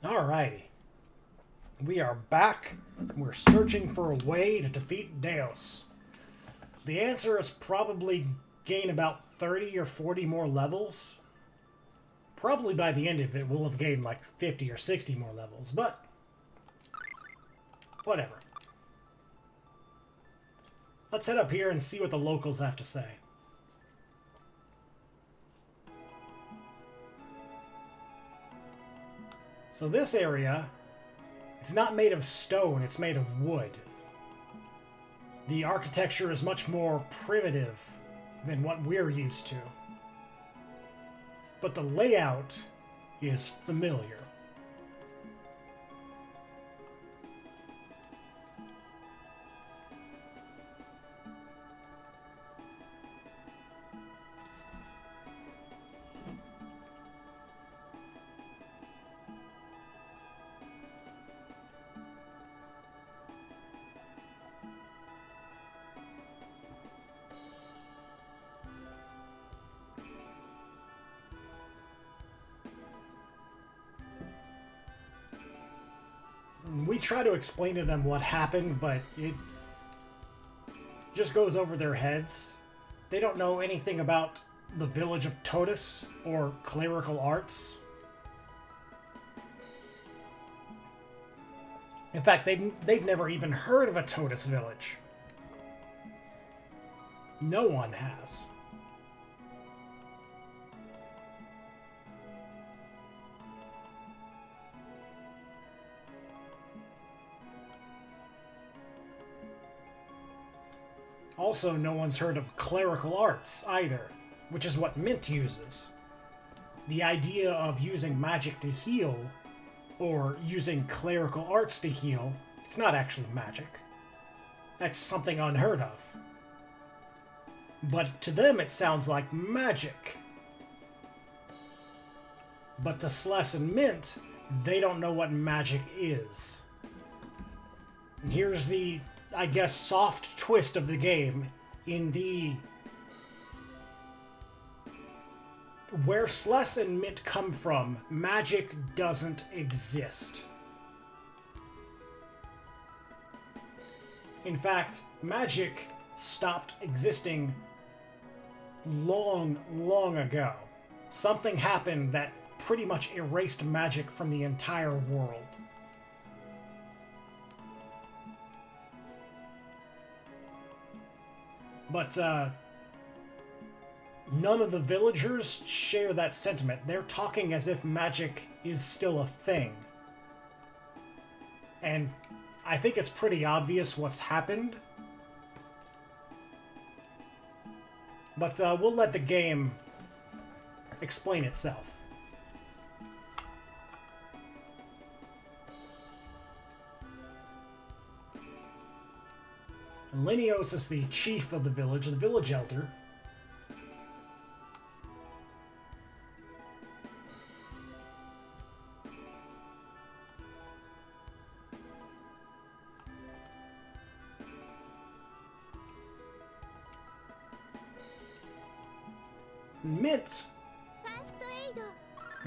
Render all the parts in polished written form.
Alrighty. We are back. We're searching for a way to defeat Deus. The answer is probably gain about 30 or 40 more levels. Probably by the end of it, we'll have gained like 50 or 60 more levels, but whatever. Let's head up here and see what the locals have to say. So this area, it's not made of stone, it's made of wood. The architecture is much more primitive than what we're used to. But the layout is familiar. We try to explain to them what happened, but it just goes over their heads. They don't know anything about the village of Totus or clerical arts. In fact, they've never even heard of a Totus village. No one has. Also, no one's heard of clerical arts either, which is what Mint uses. The idea of using magic to heal, or using clerical arts to heal, it's not actually magic. That's something unheard of. But to them it sounds like magic. But to Sless and Mint, they don't know what magic is. And here's the, I guess, soft twist of the game. In the... Where Sless and Mint come from, magic doesn't exist. In fact, magic stopped existing long, long ago. Something happened that pretty much erased magic from the entire world. But, none of the villagers share that sentiment. They're talking as if magic is still a thing. And I think it's pretty obvious what's happened. But we'll let the game explain itself. Linios is the chief of the village elder. Mint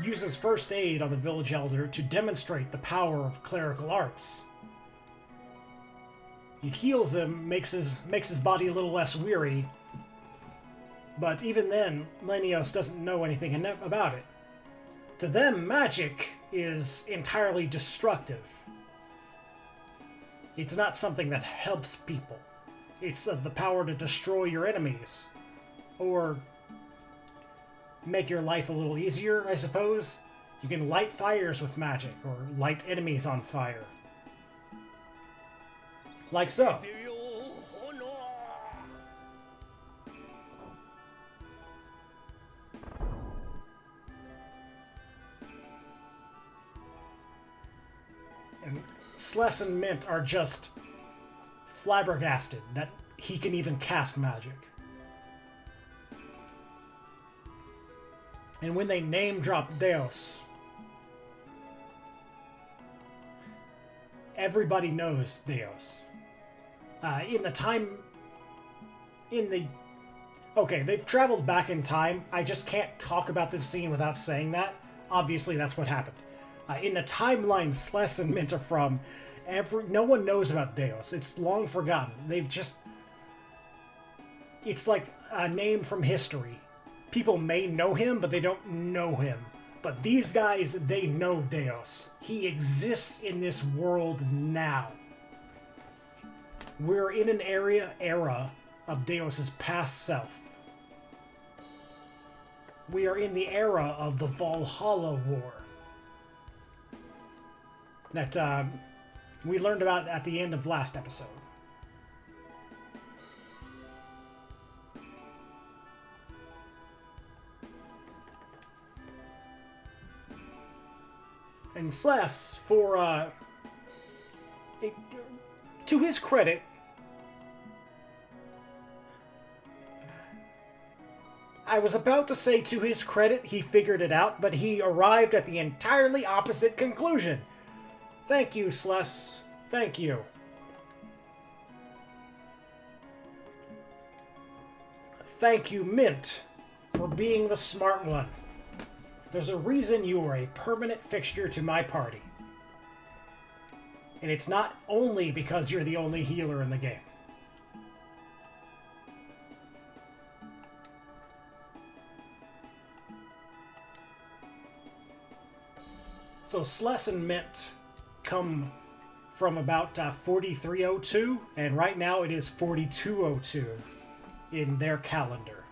uses first aid on the village elder to demonstrate the power of clerical arts. It heals him, makes his body a little less weary, but even then, Lenios doesn't know anything about it. To them, magic is entirely destructive. It's not something that helps people. It's the power to destroy your enemies, or make your life a little easier, I suppose. You can light fires with magic, or light enemies on fire. Like so. And Sless and Mint are just flabbergasted that he can even cast magic. And when they name drop Deus, everybody knows Deus. Okay, they've traveled back in time. I just can't talk about this scene without saying that. Obviously, that's what happened. In the timeline Sless and Mint are from, no one knows about Deus. It's long forgotten. They've just... It's like a name from history. People may know him, but they don't know him. But these guys, they know Deus. He exists in this world now. We're in an era of Deus's past self. We are in the era of the Valhalla War that we learned about at the end of last episode. And Sless, to his credit, I was about to say to his credit, he figured it out, but he arrived at the entirely opposite conclusion. Thank you, Sless. Thank you. Thank you, Mint, for being the smart one. There's a reason you are a permanent fixture to my party. And it's not only because you're the only healer in the game. So Sless and Mint come from about 4302, and right now it is 4202 in their calendar.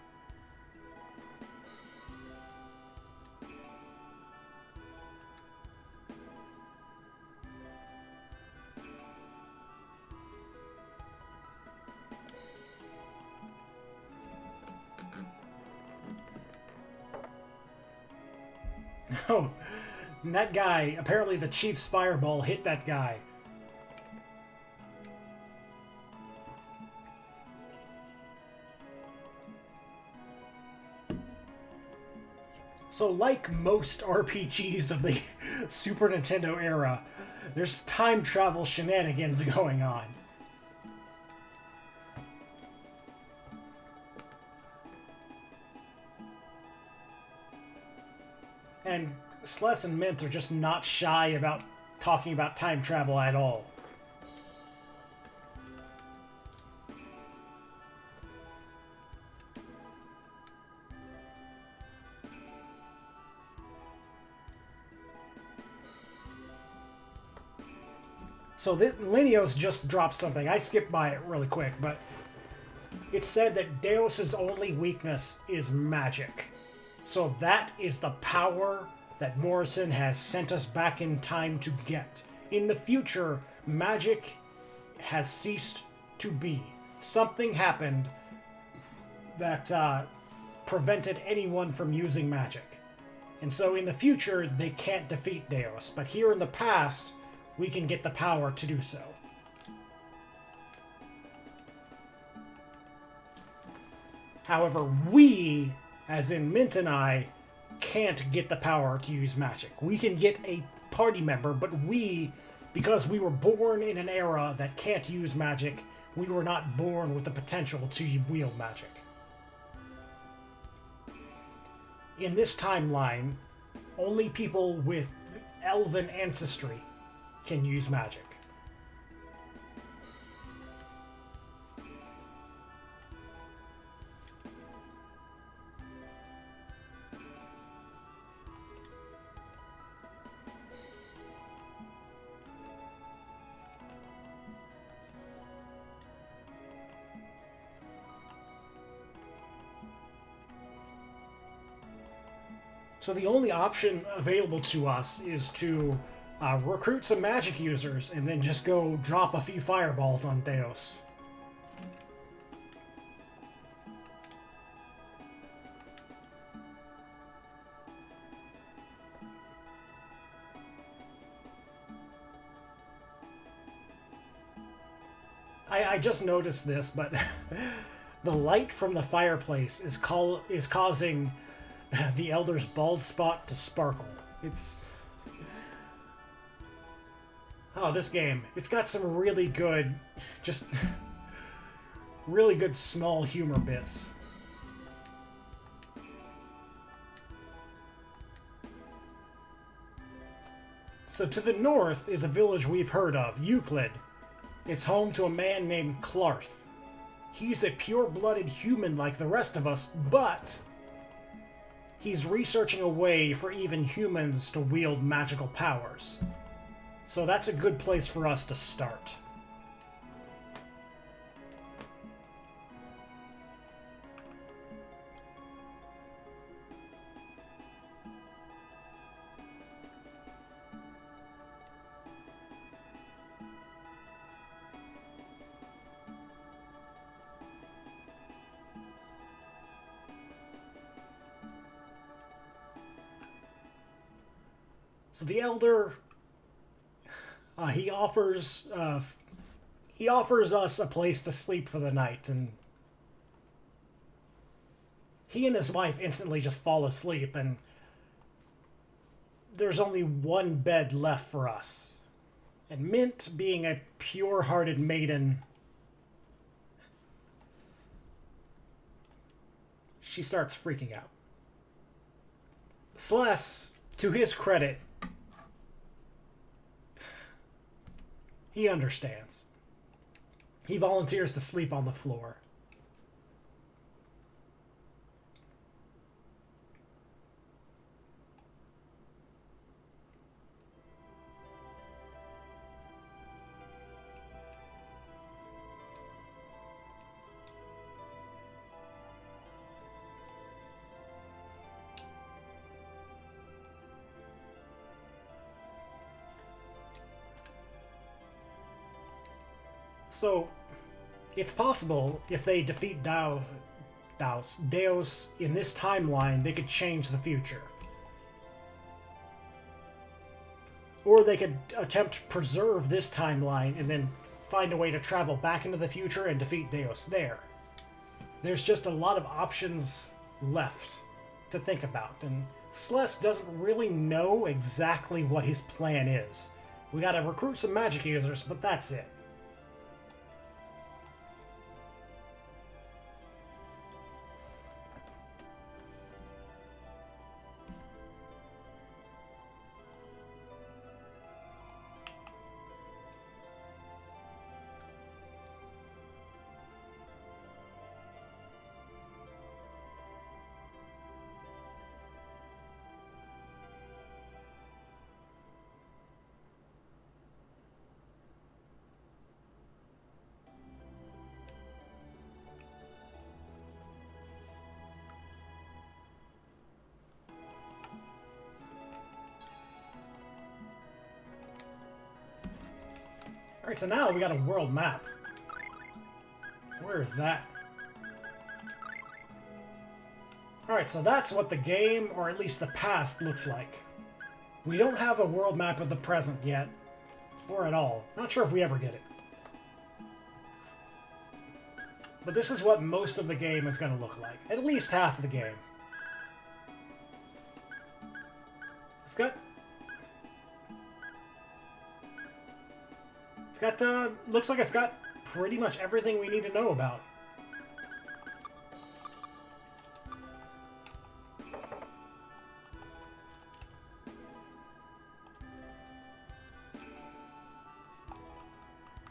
Oh, and that guy, apparently the Chief's fireball hit that guy. So like most RPGs of the Super Nintendo era, there's time travel shenanigans going on. And Sless and Mint are just not shy about talking about time travel at all. So Linios just dropped something. I skipped by it really quick, but it said that Deus's only weakness is magic. So that is the power that Morrison has sent us back in time to get. In the future, magic has ceased to be. Something happened that prevented anyone from using magic. And so in the future, they can't defeat Deus. But here in the past, we can get the power to do so. However, we, as in Mint and I, can't get the power to use magic. We can get a party member, but we, because we were born in an era that can't use magic, we were not born with the potential to wield magic. In this timeline, only people with elven ancestry can use magic. So the only option available to us is to recruit some magic users and then just go drop a few fireballs on Deus. I just noticed this, but the light from the fireplace is causing the Elder's bald spot to sparkle. It's... Oh, this game. It's got some really good, just really good small humor bits. So to the north is a village we've heard of, Euclid. It's home to a man named Clarth. He's a pure-blooded human like the rest of us, but he's researching a way for even humans to wield magical powers. So that's a good place for us to start. So the elder, he offers us a place to sleep for the night, and he and his wife instantly just fall asleep, and there's only one bed left for us. And Mint, being a pure-hearted maiden, she starts freaking out. Celeste, to his credit, he understands. He volunteers to sleep on the floor. So, it's possible if they defeat Deus in this timeline, they could change the future. Or they could attempt to preserve this timeline and then find a way to travel back into the future and defeat Deus there. There's just a lot of options left to think about, and Celeste doesn't really know exactly what his plan is. We gotta recruit some magic users, but that's it. Alright, so now we got a world map. Where is that? Alright, so that's what the game, or at least the past, looks like. We don't have a world map of the present yet. Or at all. Not sure if we ever get it. But this is what most of the game is going to look like. At least half of the game. Looks like it's got pretty much everything we need to know about.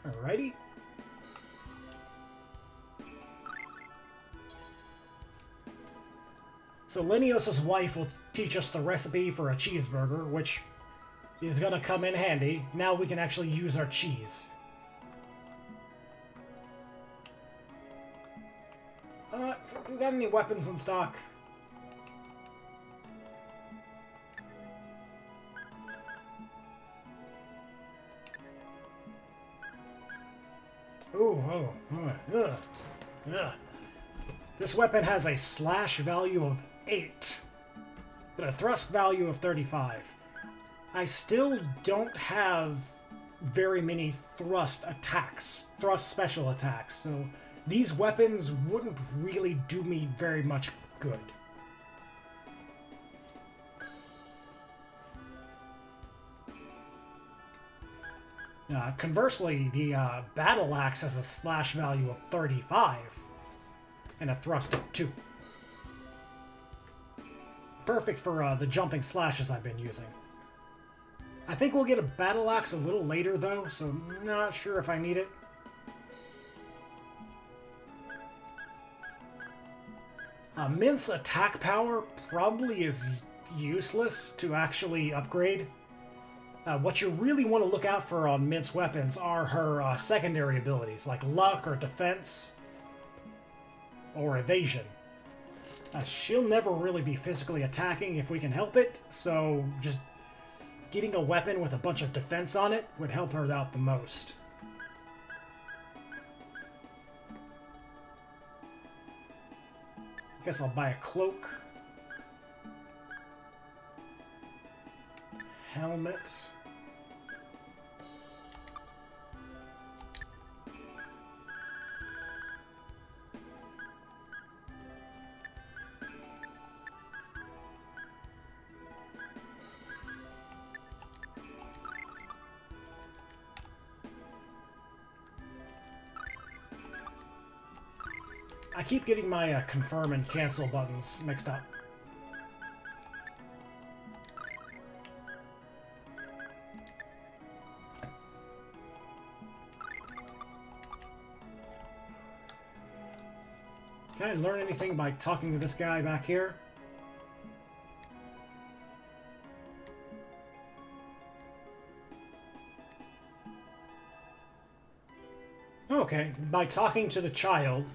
Alrighty. So Linios' wife will teach us the recipe for a cheeseburger, which is gonna come in handy. Now we can actually use our cheese. We got any weapons in stock? This weapon has a slash value of 8, but a thrust value of 35. I still don't have very many thrust special attacks, so these weapons wouldn't really do me very much good. Conversely, the battle axe has a slash value of 35 and a thrust of 2. Perfect for the jumping slashes I've been using. I think we'll get a battle axe a little later, though, so I'm not sure if I need it. Mint's attack power probably is useless to actually upgrade. What you really want to look out for on Mint's weapons are her secondary abilities, like luck or defense or evasion. She'll never really be physically attacking if we can help it, so just getting a weapon with a bunch of defense on it would help her out the most. Guess I'll buy a cloak. Helmet. I keep getting my confirm and cancel buttons mixed up. Can I learn anything by talking to this guy back here? Okay, by talking to the child,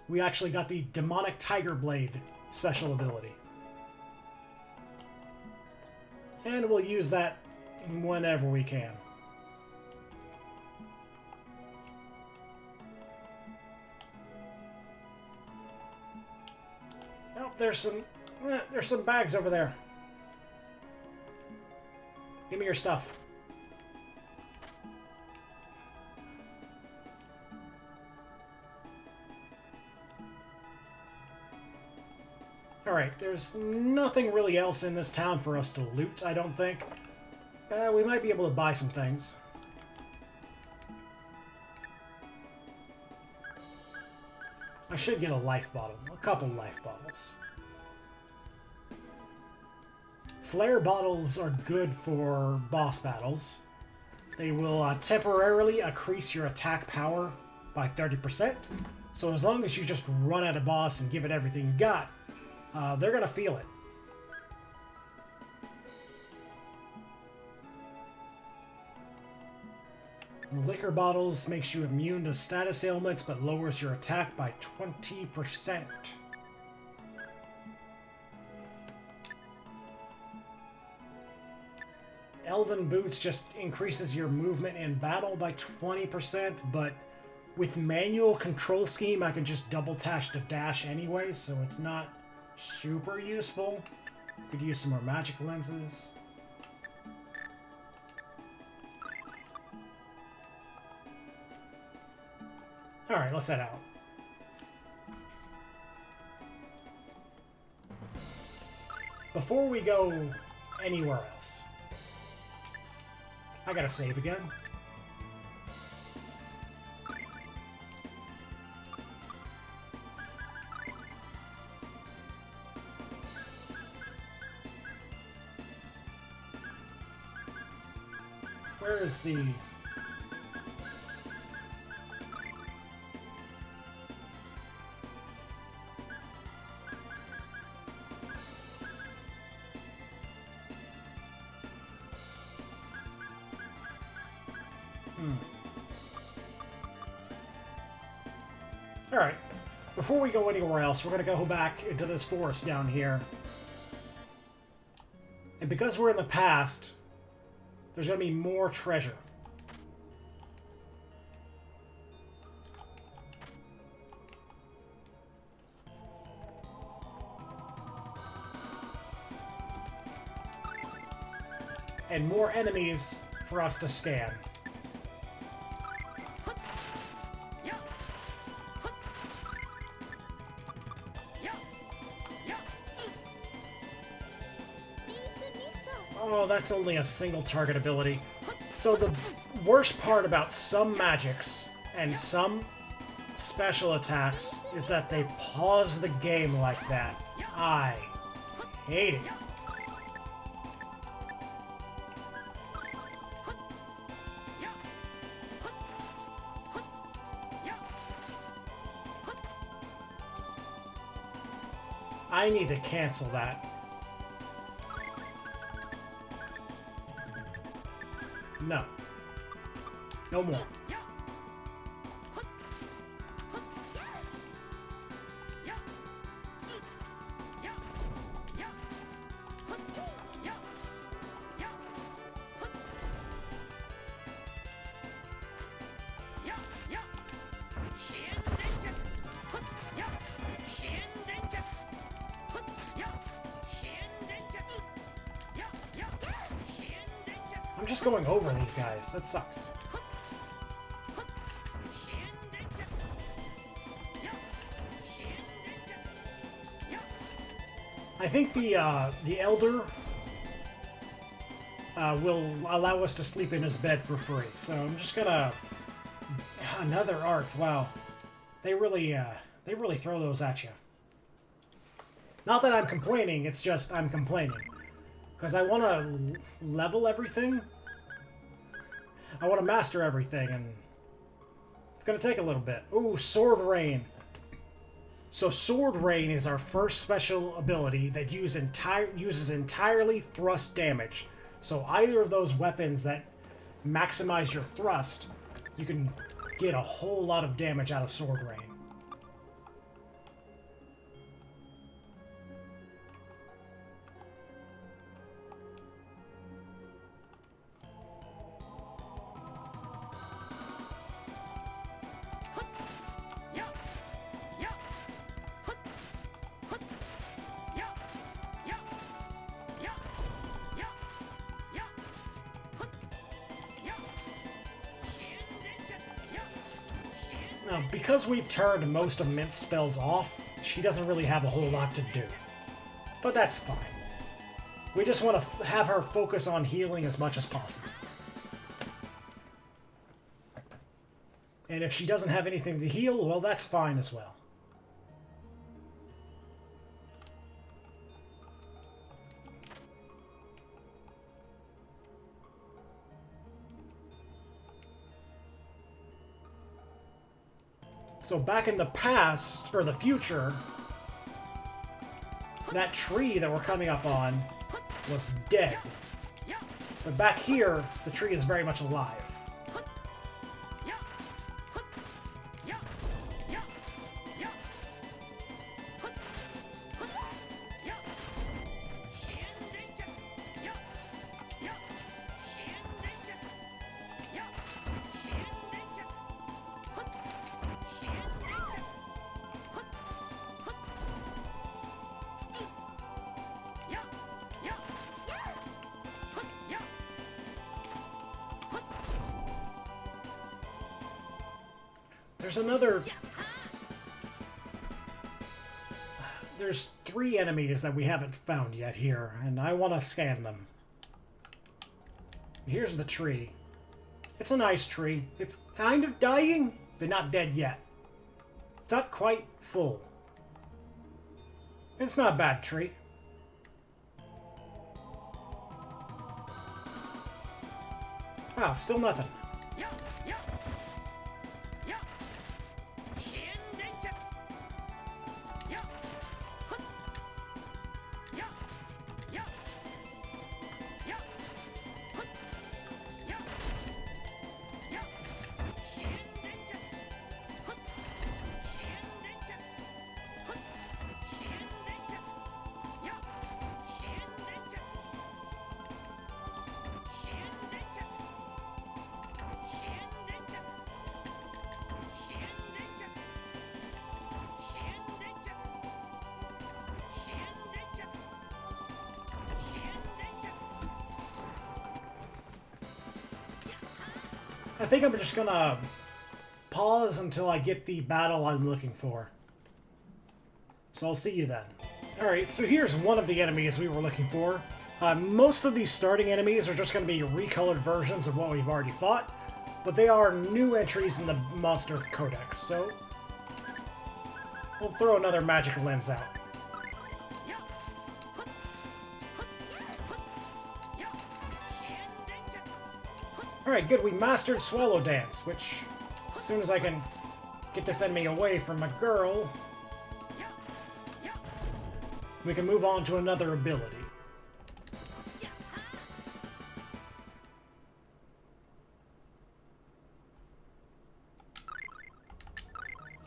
we actually got the Demonic Tiger Blade special ability. And we'll use that whenever we can. Oh, there's some bags over there. Give me your stuff. Alright, there's nothing really else in this town for us to loot, I don't think. We might be able to buy some things. I should get a life bottle. A couple life bottles. Flare bottles are good for boss battles. They will temporarily increase your attack power by 30%. So as long as you just run at a boss and give it everything you got, they're going to feel it. Liquor bottles makes you immune to status ailments, but lowers your attack by 20%. Elven boots just increases your movement in battle by 20%, but with manual control scheme, I can just double tap to dash anyway, so it's not super useful. Could use some more magic lenses. Alright, let's head out. Before we go anywhere else, I gotta save again. Where is the... Alright, before we go anywhere else, we're going to go back into this forest down here. And because we're in the past, there's going to be more treasure. And more enemies for us to scan. Oh, that's only a single target ability. So the worst part about some magics and some special attacks is that they pause the game like that. I hate it. I need to cancel that. No. No more. I'm just going over these guys. That sucks. I think the Elder will allow us to sleep in his bed for free. So I'm just gonna... Another art. Wow. They really throw those at you. Not that I'm complaining, it's just I'm complaining. Because I want to level everything. I want to master everything, and it's going to take a little bit. Ooh, Sword Rain. So Sword Rain is our first special ability that uses entirely thrust damage. So either of those weapons that maximize your thrust, you can get a whole lot of damage out of Sword Rain. Now, because we've turned most of Mint's spells off, she doesn't really have a whole lot to do. But that's fine. We just want to have her focus on healing as much as possible. And if she doesn't have anything to heal, well, that's fine as well. So back in the past, or the future, that tree that we're coming up on was dead. But back here, the tree is very much alive. There's 3 enemies that we haven't found yet here, and I want to scan them. Here's the tree. It's a nice tree. It's kind of dying, but not dead yet. It's not quite full. It's not a bad tree. Wow, still nothing. I think I'm just gonna pause until I get the battle I'm looking for. So I'll see you then. Alright, so here's one of the enemies we were looking for. Most of these starting enemies are just going to be recolored versions of what we've already fought, but they are new entries in the Monster Codex, so we'll throw another magic lens out. Alright, good. We mastered Swallow Dance, which, as soon as I can get this enemy away from a girl... we can move on to another ability.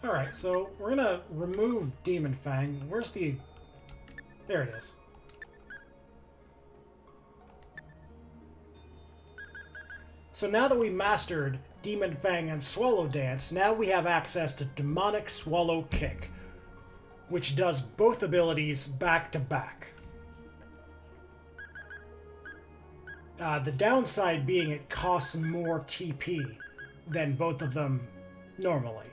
Alright, so we're gonna remove Demon Fang. Where's the... There it is. So now that we mastered Demon Fang and Swallow Dance, now we have access to Demonic Swallow Kick, which does both abilities back to back. The downside being it costs more TP than both of them normally.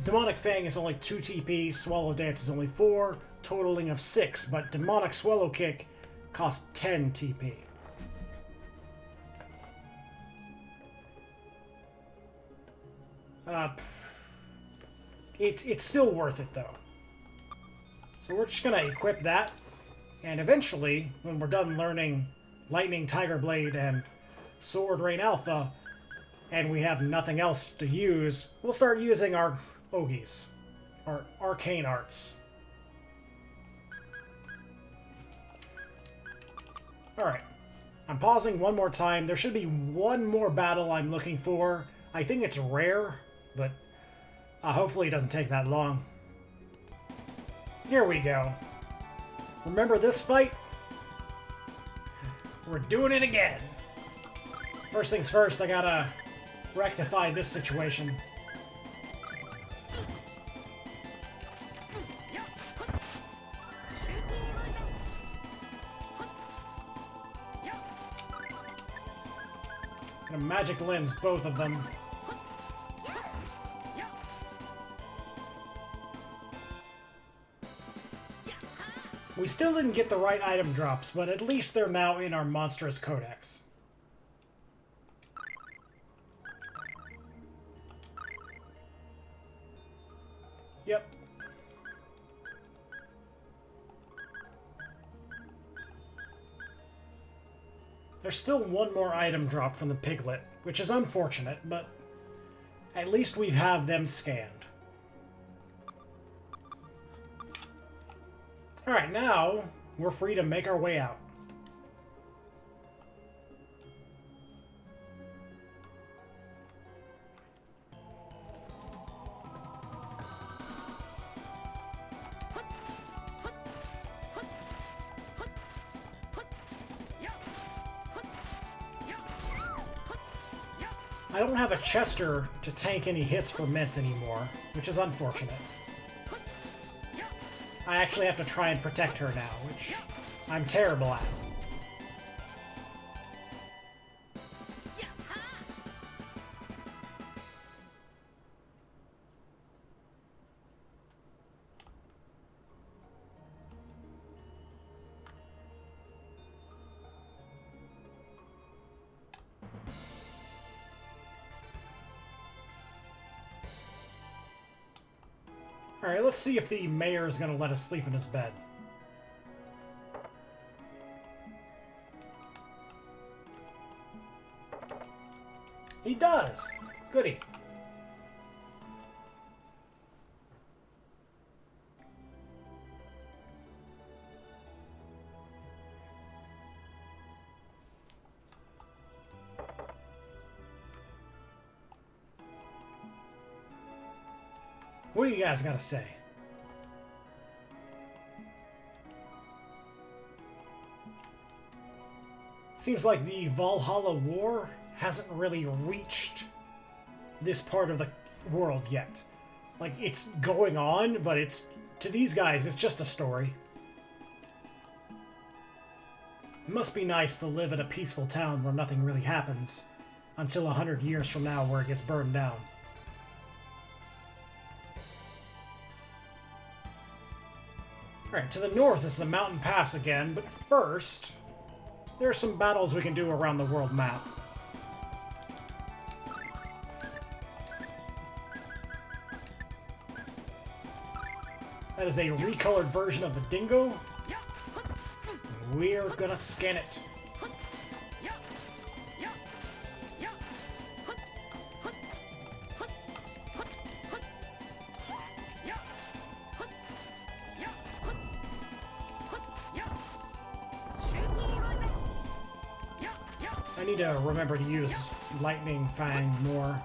Demonic Fang is only 2 TP, Swallow Dance is only 4, totaling of 6, but Demonic Swallow Kick costs 10 TP. It's still worth it, though. So we're just gonna equip that, and eventually, when we're done learning Lightning Tiger Blade and Sword Rain Alpha, and we have nothing else to use, we'll start using our Ogies, our Arcane Arts. Alright, I'm pausing one more time. There should be one more battle I'm looking for. I think it's rare, but hopefully it doesn't take that long. Here we go. Remember this fight? We're doing it again. First things first, I gotta rectify this situation. Gonna magic lens both of them. We still didn't get the right item drops, but at least they're now in our Monstrous Codex. Yep. There's still one more item drop from the Piglet, which is unfortunate, but at least we have them scanned. Alright, now we're free to make our way out. I don't have a Chester to tank any hits for Mint anymore, which is unfortunate. I actually have to try and protect her now, which I'm terrible at. Alright, let's see if the mayor is going to let us sleep in his bed. He does! Goody. What do you guys got to say? Seems like the Valhalla War hasn't really reached this part of the world yet. Like, it's going on, but it's, to these guys, it's just a story. It must be nice to live in a peaceful town where nothing really happens until 100 years from now where it gets burned down. Alright, to the north is the mountain pass again, but first, there are some battles we can do around the world map. That is a recolored version of the Dingo. We're gonna scan it. I need to remember to use Lightning Fang more.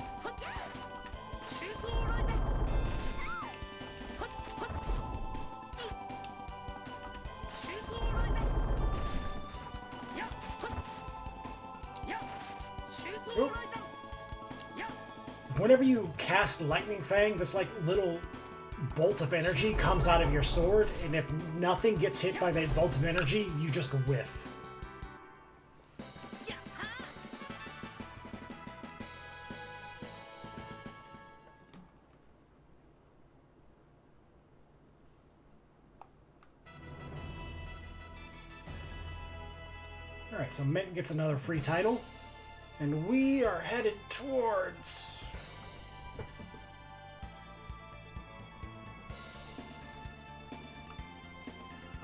Oop. Whenever you cast Lightning Fang, this like little bolt of energy comes out of your sword, and if nothing gets hit by that bolt of energy, you just whiff. Alright, so Mint gets another free title, and we are headed towards...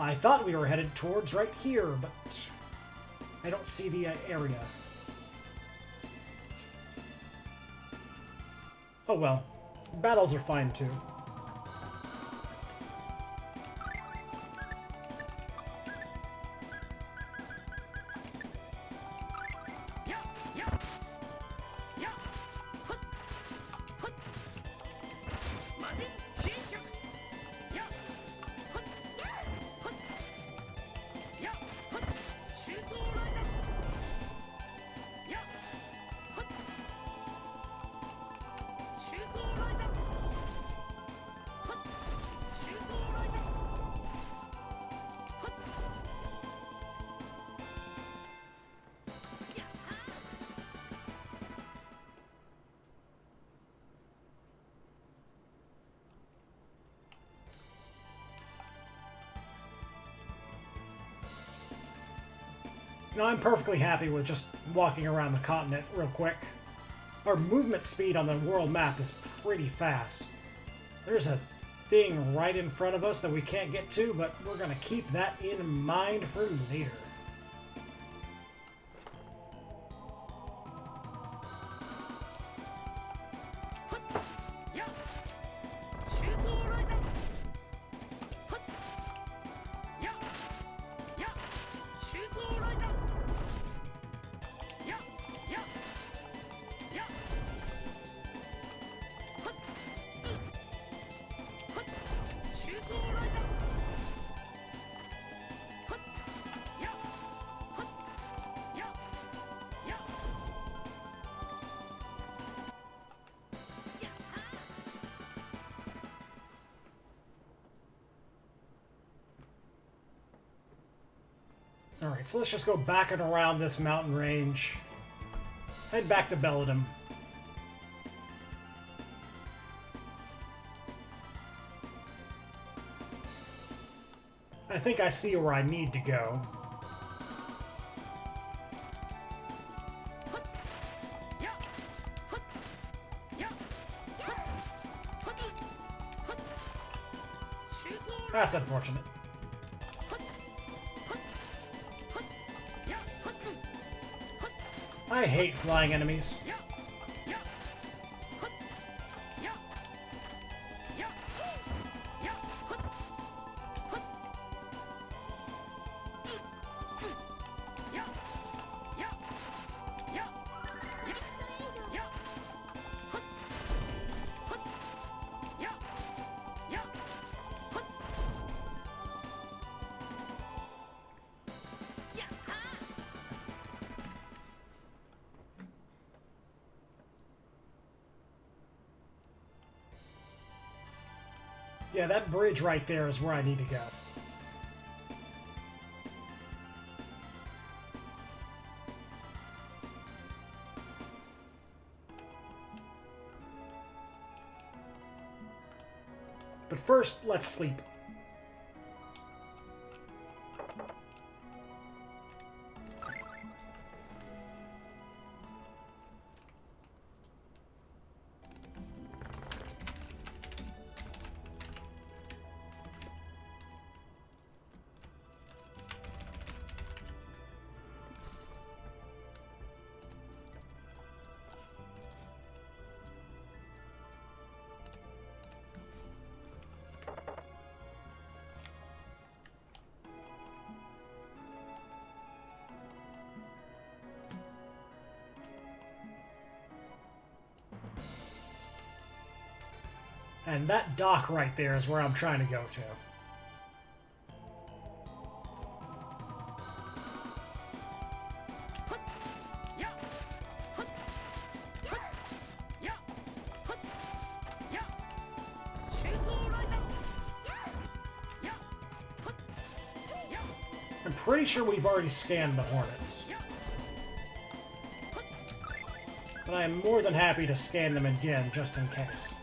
I thought we were headed towards right here, but I don't see the area. Oh well, battles are fine too. Now, I'm perfectly happy with just walking around the continent real quick. Our movement speed on the world map is pretty fast. There's a thing right in front of us that we can't get to, but we're going to keep that in mind for later. Alright, so let's just go back and around this mountain range. Head back to Belladum. I think I see where I need to go. That's unfortunate. I hate flying enemies. Yeah, that bridge right there is where I need to go. But first, let's sleep. And that dock right there is where I'm trying to go to. I'm pretty sure we've already scanned the Hornets. But I am more than happy to scan them again, just in case.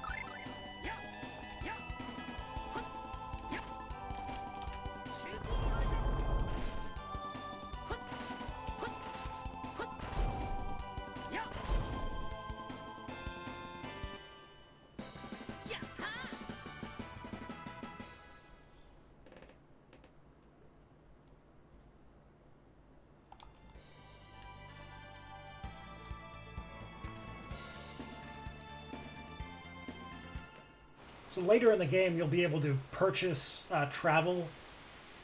So later in the game, you'll be able to purchase travel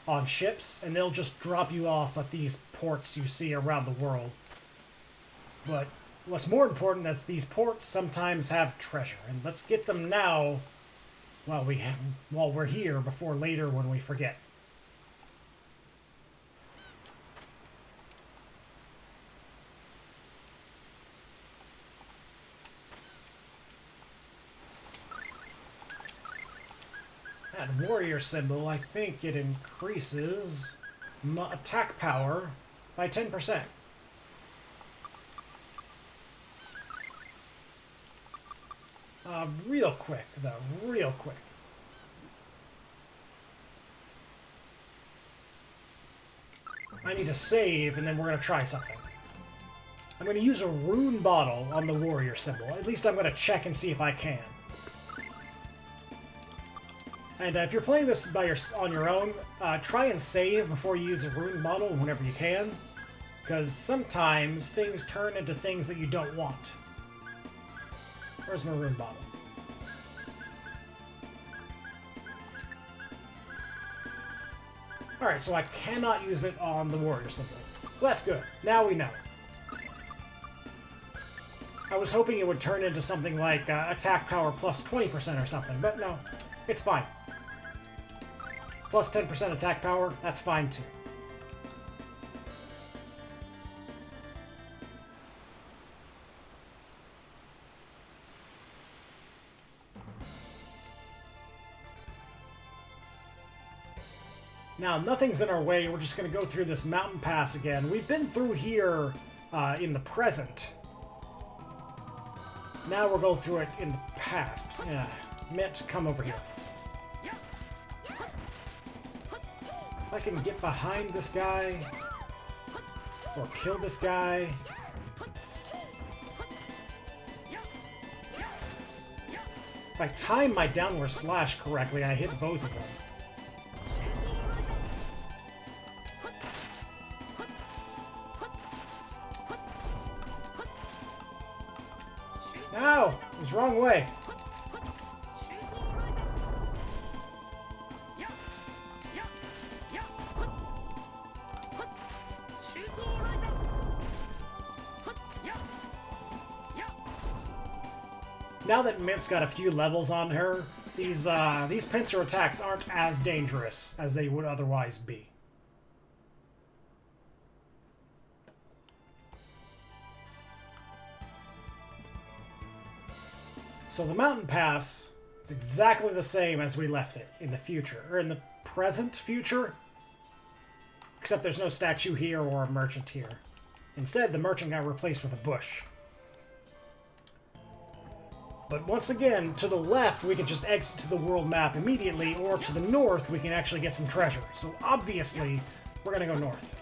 on ships, and they'll just drop you off at these ports you see around the world. But what's more important is these ports sometimes have treasure, and let's get them now while we're here, before later when we forget. That warrior symbol, I think it increases attack power by 10%. Real quick, though. Real quick. I need to save, and then we're going to try something. I'm going to use a rune bottle on the warrior symbol. At least I'm going to check and see if I can. And if you're playing this on your own, try and save before you use a rune bottle whenever you can. Because sometimes things turn into things that you don't want. Where's my rune bottle? Alright, so I cannot use it on the warrior symbol. So that's good. Now we know. I was hoping it would turn into something like attack power plus 20% or something, but no, it's fine. Plus 10% attack power, that's fine too. Now, nothing's in our way. We're just going to go through this mountain pass again. We've been through here in the present. Now we'll go through it in the past. Yeah, meant to come over here. If I can get behind this guy, or kill this guy. If I time my downward slash correctly, I hit both of them. No! It was the wrong way. Now that Mint's got a few levels on her, these pincer attacks aren't as dangerous as they would otherwise be. So the mountain pass is exactly the same as we left it in the future, or in the present future, except there's no statue here or a merchant here. Instead, the merchant got replaced with a bush. But once again, to the left, we can just exit to the world map immediately, or to the north, we can actually get some treasure. So obviously, we're going to go north.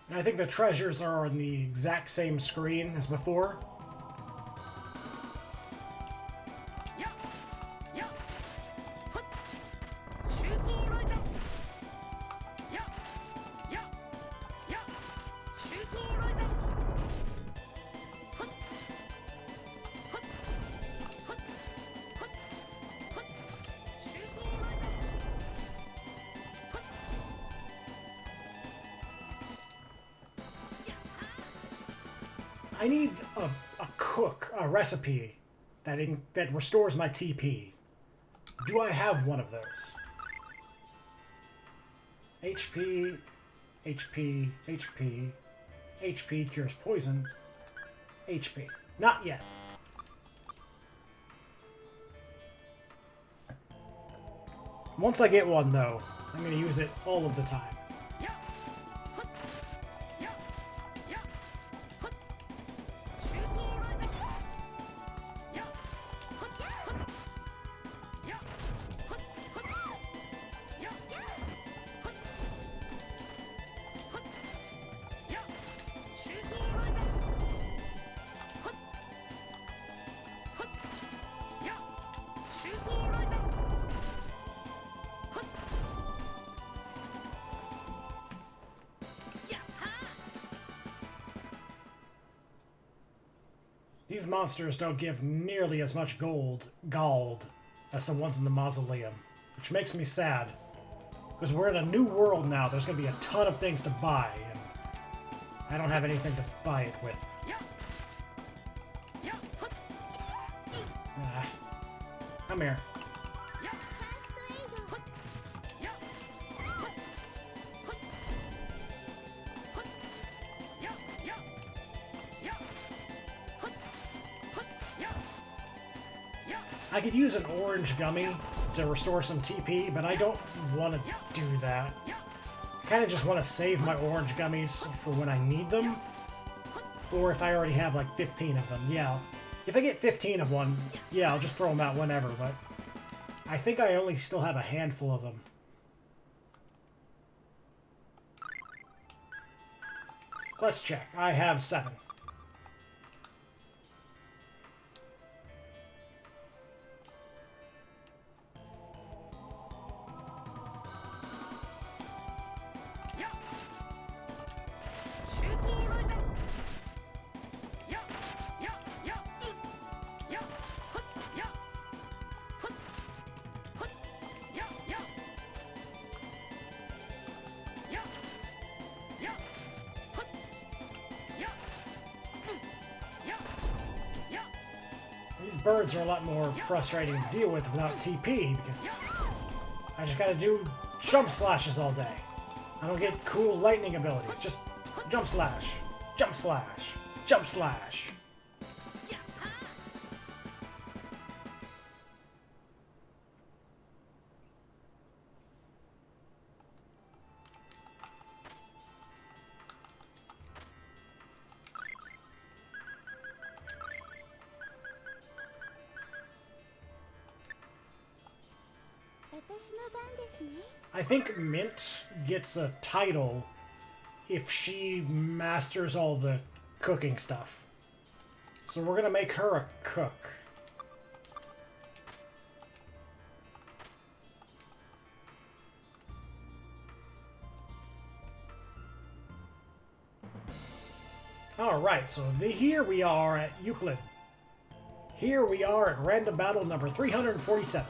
And I think the treasures are on the exact same screen as before. I need a recipe that restores my TP. Do I have one of those? HP, HP, HP, HP cures poison, HP. Not yet. Once I get one, though, I'm going to use it all of the time. These monsters don't give nearly as much gold as the ones in the mausoleum, which makes me sad. Because we're in a new world now, there's going to be a ton of things to buy, and I don't have anything to buy it with. Come here. I could use an orange gummy to restore some TP, but I don't want to do that. I kind of just want to save my orange gummies for when I need them, or if I already have like 15 of them. Yeah, if I get 15 of one, yeah, I'll just throw them out whenever, but I think I only still have a handful of them. Let's check. I have 7. These birds are a lot more frustrating to deal with without TP, because I just gotta do jump slashes all day. I don't get cool lightning abilities, just jump slash, jump slash, jump slash. I think Mint gets a title if she masters all the cooking stuff. So we're gonna make her a cook. Alright, so here we are at Euclid. Here we are at random battle number 347.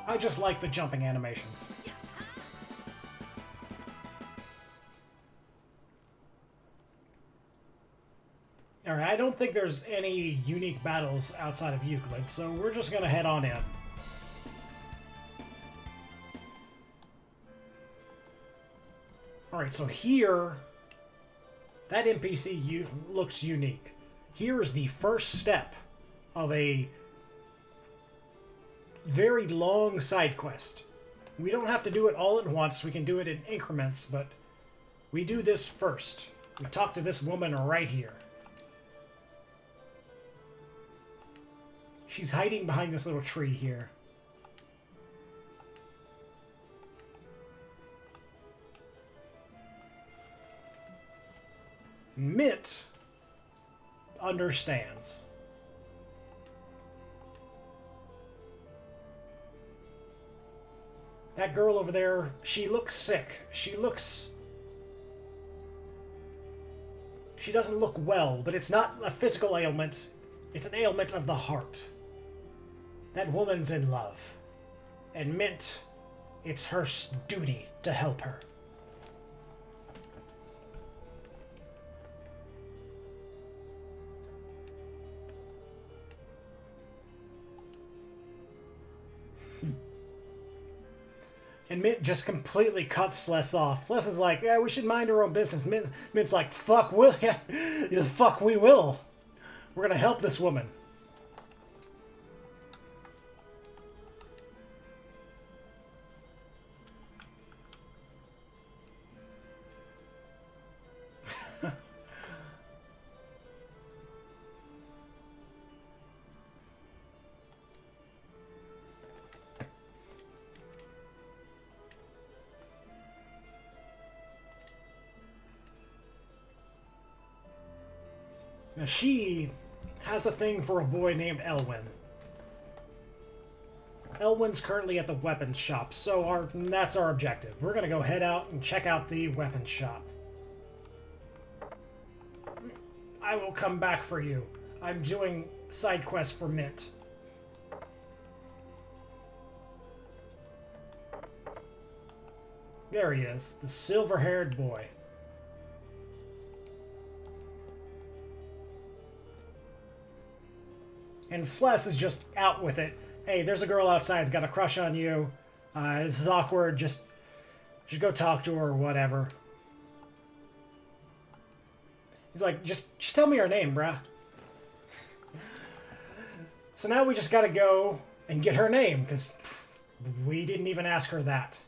I just like the jumping animations. Alright, I don't think there's any unique battles outside of Euclid, so we're just gonna head on in. Alright, so here, that NPC looks unique. Here is the first step of a very long side quest. We don't have to do it all at once, we can do it in increments, but we do this first. We talk to this woman right here. She's hiding behind this little tree here. Mint understands. That girl over there, she looks sick. She doesn't look well, but it's not a physical ailment. It's an ailment of the heart. That woman's in love. And Mint, it's her duty to help her. And Mint just completely cuts Sless off. Sless is like, yeah, we should mind our own business. Mint's like, fuck, yeah, fuck, we will. We're gonna help this woman. Now she has a thing for a boy named Elwyn. Elwyn's currently at the weapons shop, so that's our objective. We're gonna go head out and check out the weapons shop. I will come back for you. I'm doing side quests for Mint. There he is, the silver-haired boy. And Sless is just out with it. Hey, there's a girl outside who's got a crush on you. This is awkward. Just go talk to her or whatever. He's like, just tell me her name, bruh. So now we just gotta go and get her name, because we didn't even ask her that.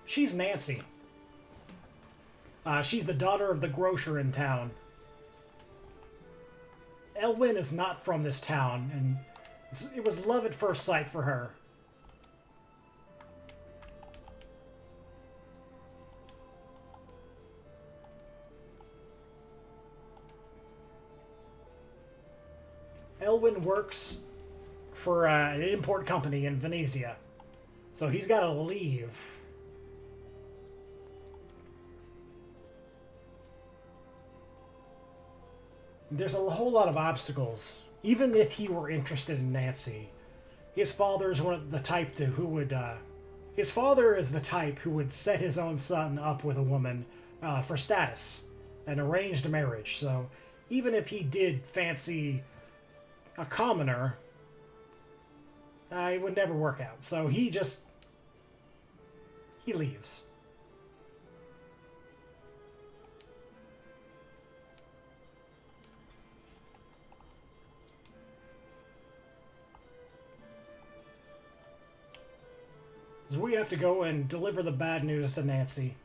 She's Nancy. She's the daughter of the grocer in town. Elwyn is not from this town, and it was love at first sight for her. Elwyn works for an import company in Venezia, so he's got to leave. There's a whole lot of obstacles. Even if he were interested in Nancy, his father is the type who would set his own son up with a woman for status, an arranged marriage. So even if he did fancy a commoner, it would never work out. So he leaves. So we have to go and deliver the bad news to Nancy.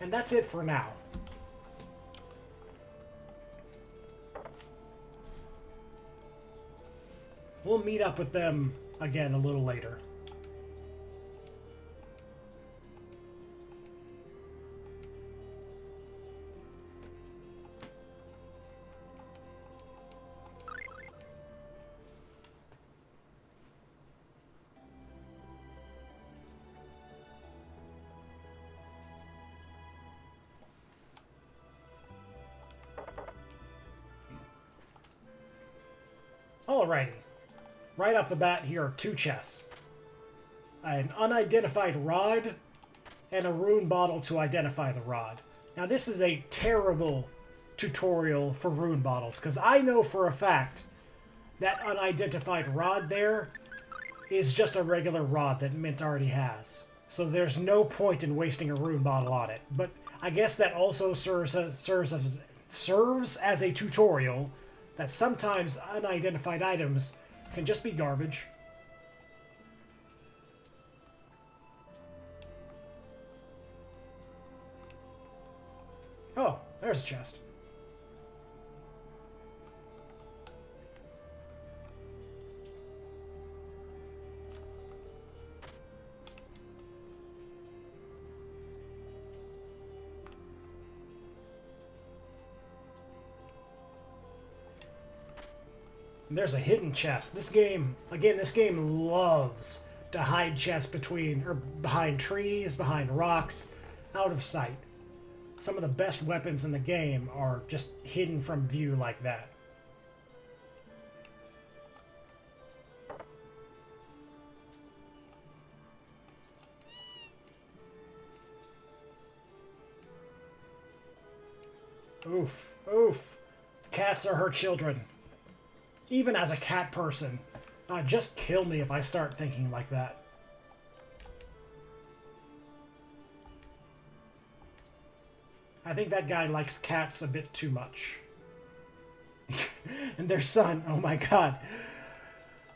And that's it for now. We'll meet up with them again a little later. Alrighty. Right off the bat, here are two chests. An unidentified rod and a rune bottle to identify the rod. Now this is a terrible tutorial for rune bottles, because I know for a fact that unidentified rod there is just a regular rod that Mint already has. So there's no point in wasting a rune bottle on it. But I guess that also serves as a tutorial that sometimes unidentified items can just be garbage. Oh, there's a chest. There's a hidden chest. This game, again, this game loves to hide chests behind trees, behind rocks, out of sight. Some of the best weapons in the game are just hidden from view like that. Oof, oof. Cats are her children. Even as a cat person, just kill me if I start thinking like that. I think that guy likes cats a bit too much. And their son, oh my god.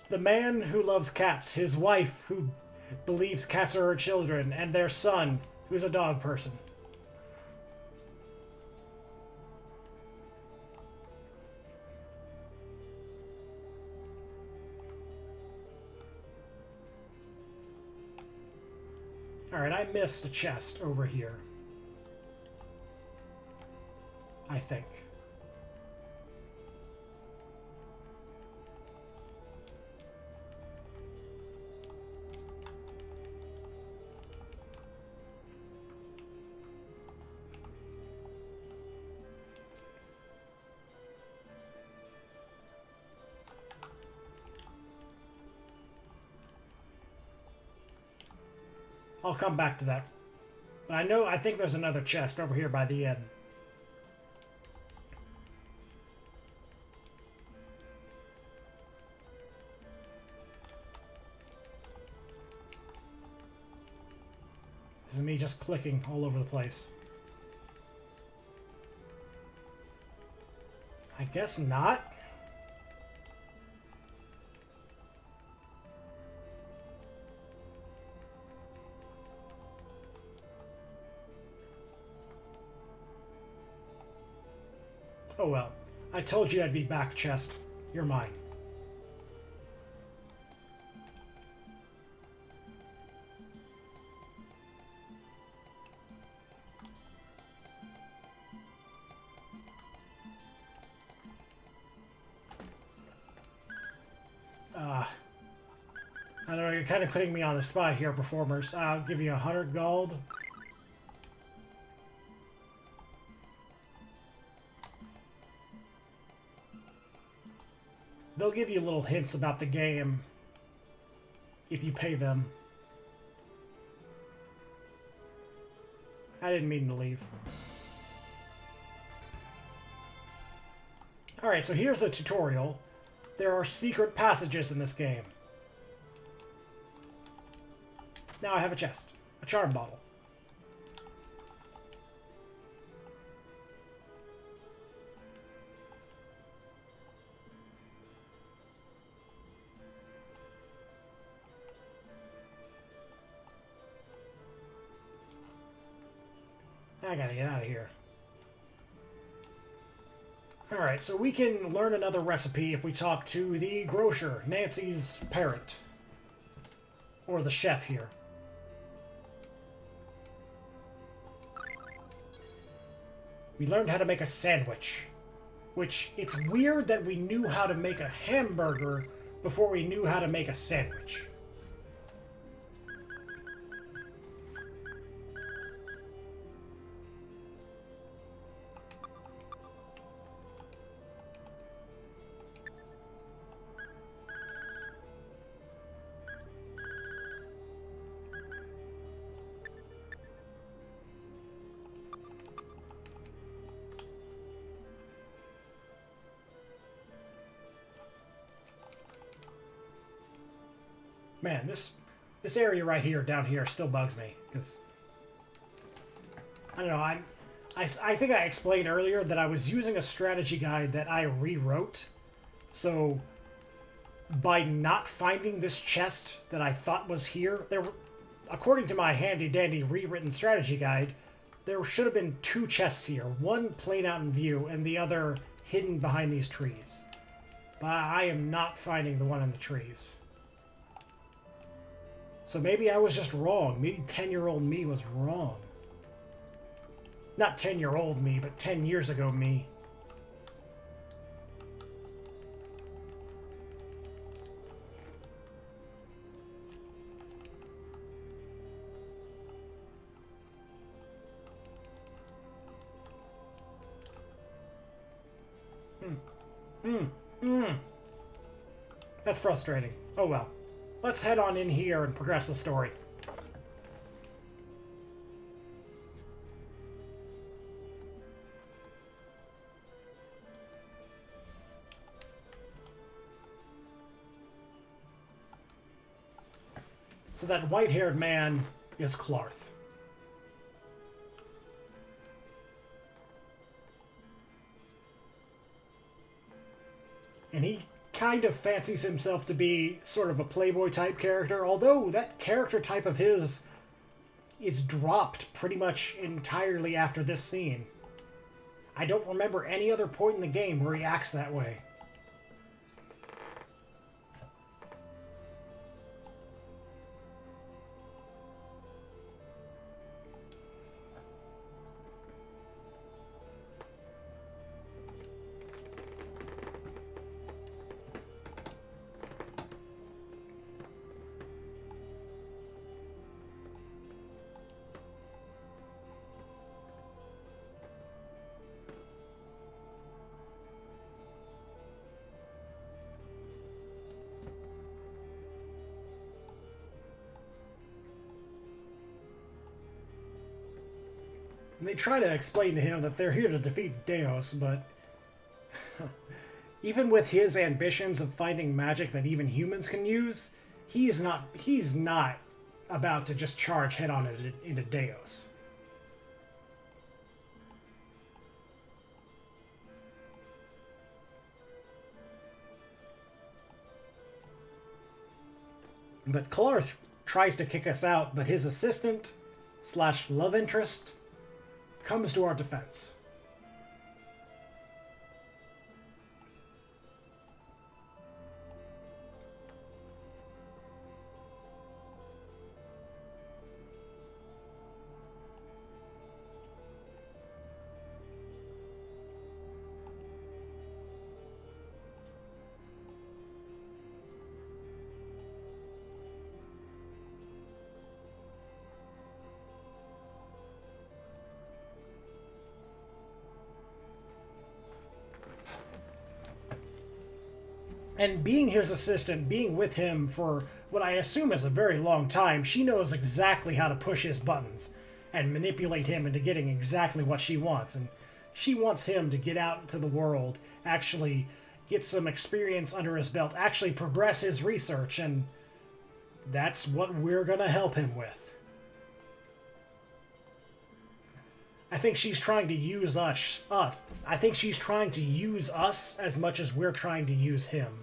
The man who loves cats, his wife who believes cats are her children, and their son who's a dog person. Alright, I missed a chest over here. I think. I'll come back to that. But I think there's another chest over here by the end. This is me just clicking all over the place. I guess not. Oh well. I told you I'd be back, chest. You're mine. I don't know, you're kind of putting me on the spot here, performers. I'll give you 100 gold. They'll give you little hints about the game if you pay them. I didn't mean to leave. Alright, so here's the tutorial. There are secret passages in this game. Now I have a chest. A charm bottle. I gotta get out of here. Alright, so we can learn another recipe if we talk to the grocer, Nancy's parent. Or the chef here. We learned how to make a sandwich. Which, it's weird that we knew how to make a hamburger before we knew how to make a sandwich. Man, this area right here, down here, still bugs me, because I don't know. I think I explained earlier that I was using a strategy guide that I rewrote. So by not finding this chest that I thought was here, according to my handy dandy rewritten strategy guide, There should have been two chests here. One plain out in view, and the other hidden behind these trees. But I am not finding the one in the trees. So maybe I was just wrong. Maybe 10-year-old me was wrong. Not 10-year-old me, but 10 years ago me. That's frustrating. Oh well. Let's head on in here and progress the story. So that white-haired man is Clarth. And he kind of fancies himself to be sort of a playboy type character, although that character type of his is dropped pretty much entirely after this scene. I don't remember any other point in the game where he acts that way. And they try to explain to him that they're here to defeat Deus, but even with his ambitions of finding magic that even humans can use, he's not about to just charge head on into Deus. But Clarth tries to kick us out, but his assistant / love interest comes to our defense. And being his assistant, being with him for what I assume is a very long time, she knows exactly how to push his buttons and manipulate him into getting exactly what she wants. And she wants him to get out into the world, actually get some experience under his belt, actually progress his research, and that's what we're going to help him with. I think she's trying to use us. I think she's trying to use us as much as we're trying to use him.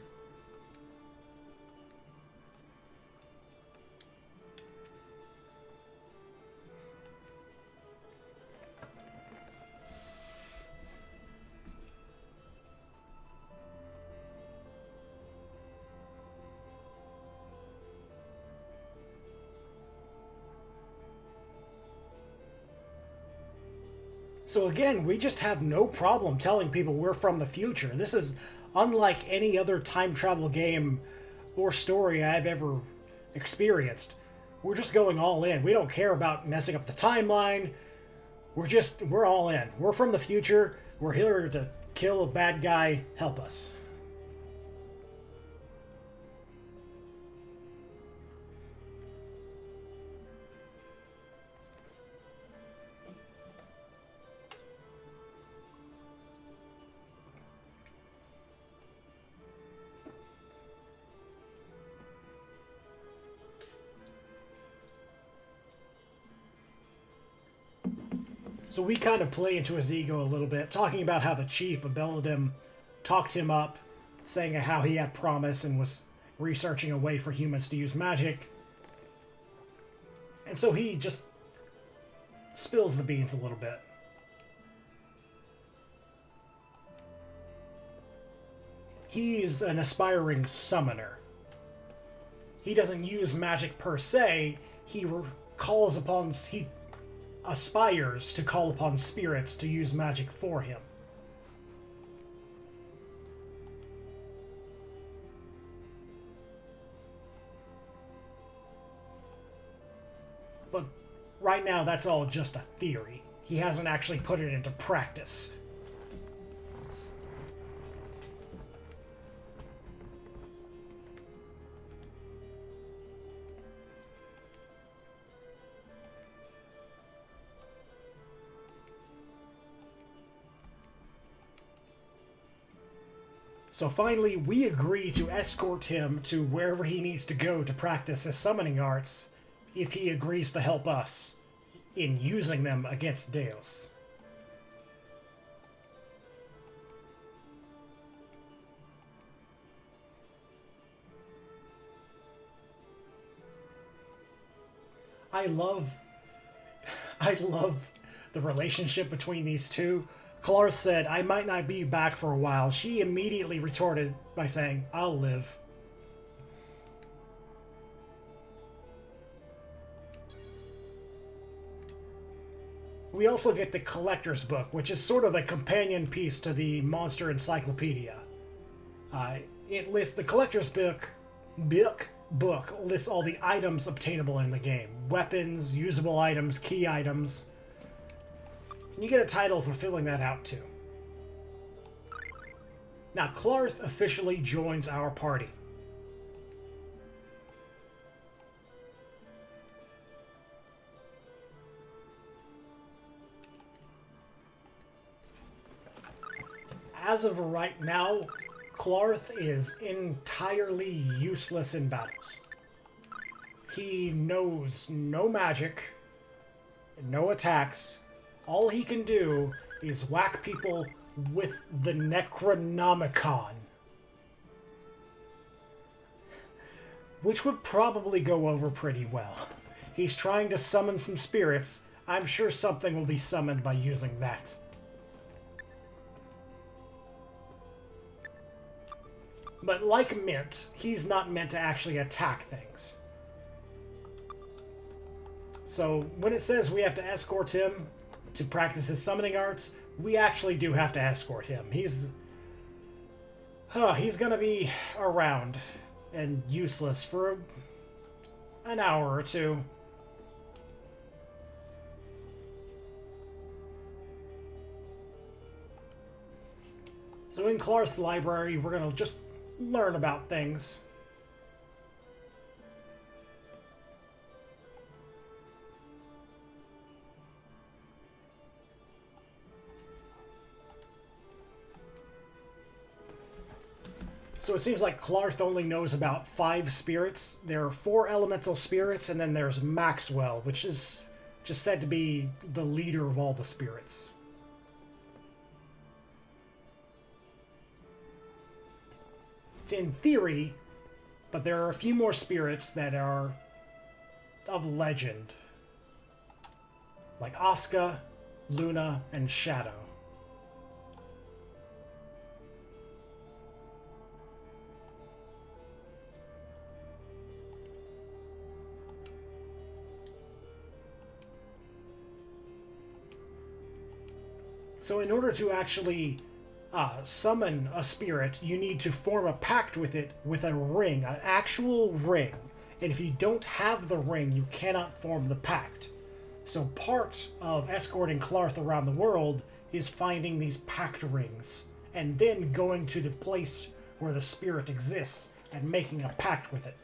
So again, we just have no problem telling people we're from the future. This is unlike any other time travel game or story I've ever experienced. We're just going all in. We don't care about messing up the timeline. We're all in. We're from the future. We're here to kill a bad guy. Help us. So we kind of play into his ego a little bit, talking about how the chief of Belladum talked him up, saying how he had promise and was researching a way for humans to use magic. And so he just spills the beans a little bit. He's an aspiring summoner. He doesn't use magic per se, he aspires to call upon spirits to use magic for him. But right now, that's all just a theory. He hasn't actually put it into practice. So finally, we agree to escort him to wherever he needs to go to practice his summoning arts, if he agrees to help us in using them against Deus. I love the relationship between these two. Clarth said, "I might not be back for a while." She immediately retorted by saying, "I'll live." We also get the Collector's Book, which is sort of a companion piece to the Monster Encyclopedia. The Collector's Book lists all the items obtainable in the game. Weapons, usable items, key items. And you get a title for filling that out too. Now, Clarth officially joins our party. As of right now, Clarth is entirely useless in battles. He knows no magic, no attacks. All he can do is whack people with the Necronomicon. Which would probably go over pretty well. He's trying to summon some spirits. I'm sure something will be summoned by using that. But like Mint, he's not meant to actually attack things. So when it says we have to escort him to practice his summoning arts, we actually do have to escort him. He's gonna be around and useless for an hour or two. So in Clarth's library, we're gonna just learn about things. So it seems like Clarth only knows about 5 spirits. There are 4 elemental spirits, and then there's Maxwell, which is just said to be the leader of all the spirits. It's in theory, but there are a few more spirits that are of legend. Like Asuka, Luna, and Shadow. So in order to actually summon a spirit, you need to form a pact with it with a ring, an actual ring. And if you don't have the ring, you cannot form the pact. So part of escorting Clarth around the world is finding these pact rings, and then going to the place where the spirit exists and making a pact with it.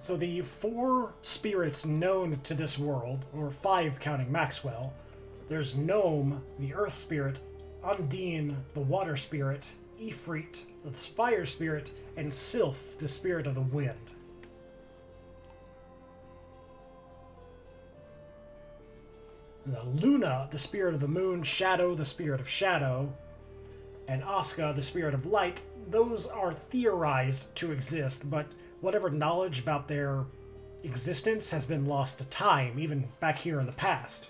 So the 4 spirits known to this world, or 5 counting Maxwell, there's Gnome, the earth spirit, Undine, the water spirit, Ifrit, the fire spirit, and Sylph, the spirit of the wind. The Luna, the spirit of the moon, Shadow, the spirit of shadow, and Aska, the spirit of light, those are theorized to exist, but whatever knowledge about their existence has been lost to time, even back here in the past.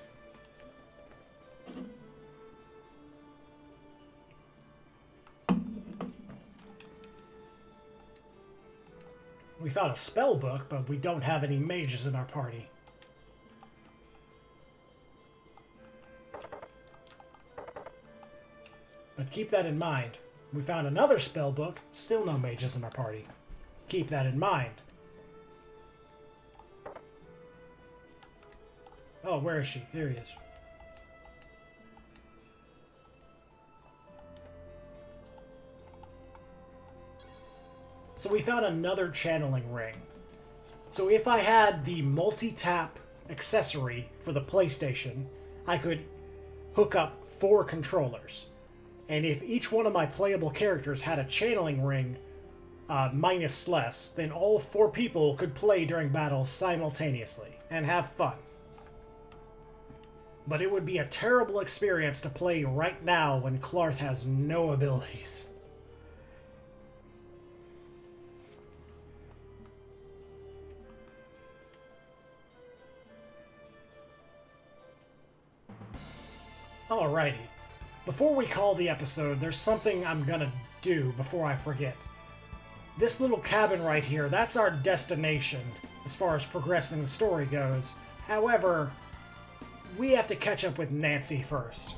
We found a spell book, but we don't have any mages in our party. But keep that in mind. We found another spell book, still no mages in our party. Keep that in mind. Oh, where is she? There he is. So we found another channeling ring. So if I had the multi-tap accessory for the PlayStation, I could hook up 4 controllers. And if each one of my playable characters had a channeling ring minus less, then all 4 people could play during battles simultaneously and have fun. But it would be a terrible experience to play right now when Clarth has no abilities. Alrighty. Before we call the episode, there's something I'm gonna do before I forget. This little cabin right here, that's our destination as far as progressing the story goes. However, we have to catch up with Nancy first.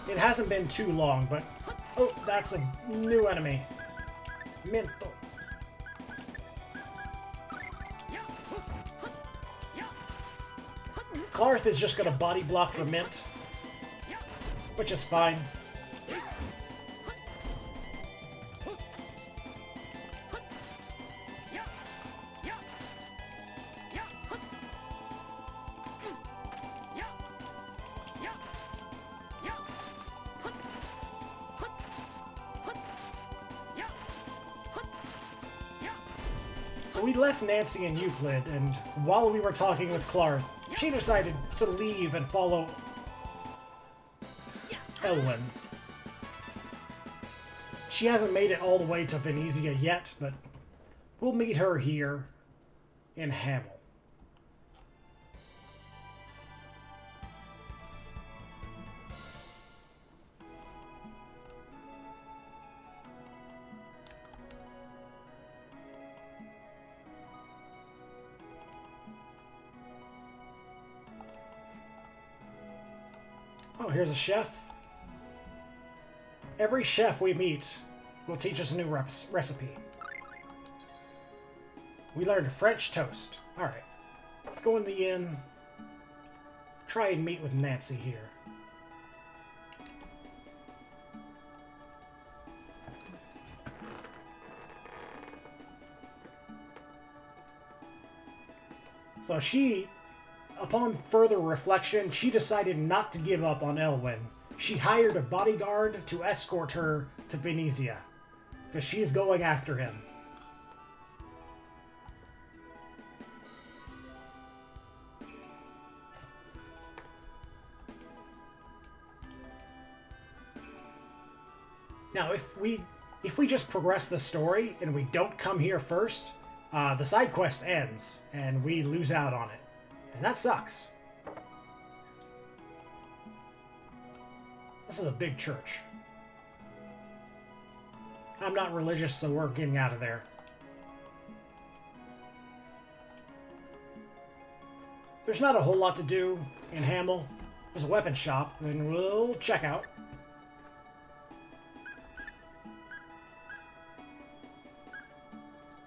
It hasn't been too long, but... Oh, that's a new enemy. Minto. Clarth is just gonna body block for Mint, which is fine. So we left Nancy in Euclid, and while we were talking with Clarth, she decided to leave and follow Elwyn. She hasn't made it all the way to Venezia yet, but we'll meet her here in Hamel. Oh, here's a chef. Every chef we meet will teach us a new recipe. We learned French toast. Alright. Let's go in the inn. Try and meet with Nancy here. So she... Upon further reflection, she decided not to give up on Elwyn. She hired a bodyguard to escort her to Venezia, because she's going after him. Now, if we just progress the story and we don't come here first, the side quest ends and we lose out on it. And that sucks. This is a big church. I'm not religious, so we're getting out of there. There's not a whole lot to do in Hamel. There's a weapon shop, and we'll check out.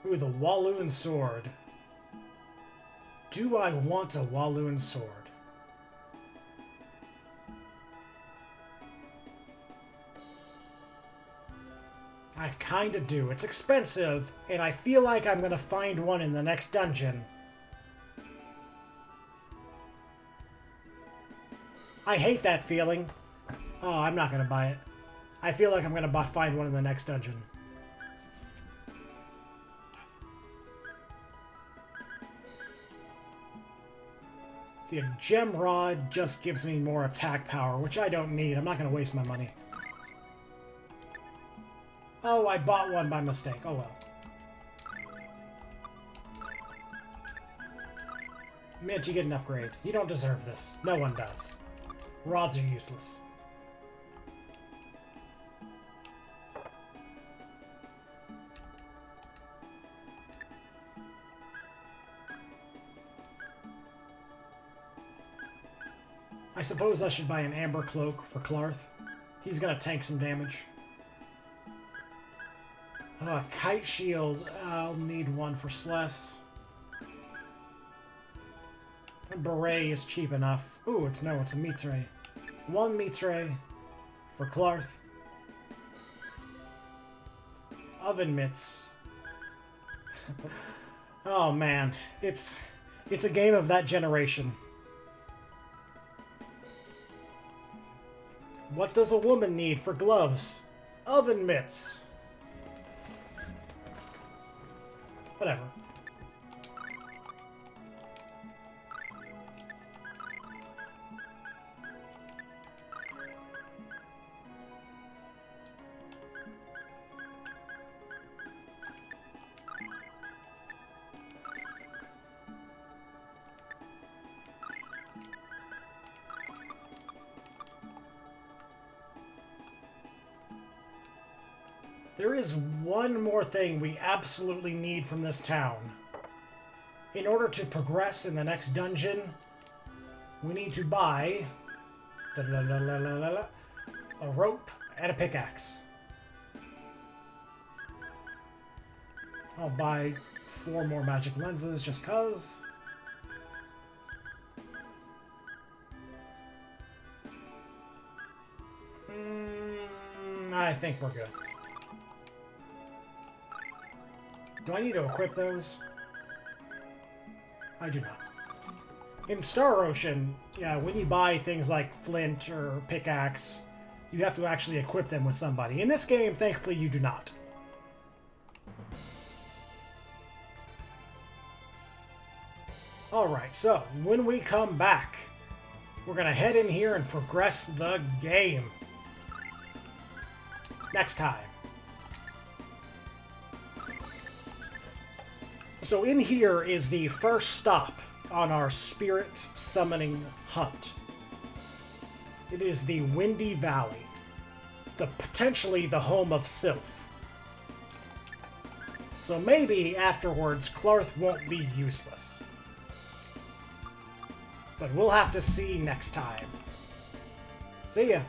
Ooh, the Walloon sword. Do I want a Walloon sword? I kinda do. It's expensive, and I feel like I'm gonna find one in the next dungeon. I hate that feeling. Oh, I'm not gonna buy it. I feel like I'm gonna find one in the next dungeon. See, a gem rod just gives me more attack power, which I don't need. I'm not gonna waste my money. Oh, I bought one by mistake. Oh well. Mint, you get an upgrade. You don't deserve this. No one does. Rods are useless. I suppose I should buy an amber cloak for Clarth. He's gonna tank some damage. Kite shield. I'll need one for Sless. A beret is cheap enough. Ooh, it's a mitre. One mitre for Clarth. Oven mitts. Oh man, it's a game of that generation. What does a woman need for gloves? Oven mitts. Whatever. There is one more thing we absolutely need from this town. In order to progress in the next dungeon, we need to buy a rope and a pickaxe. I'll buy 4 more magic lenses just cuz. I think we're good. Do I need to equip those? I do not. In Star Ocean, yeah, when you buy things like flint or pickaxe, you have to actually equip them with somebody. In this game, thankfully, you do not. Alright, so when we come back, we're going to head in here and progress the game. Next time. So in here is the first stop on our spirit summoning hunt. It is the Windy Valley, potentially the home of Sylph. So maybe afterwards Clarth won't be useless. But we'll have to see next time. See ya!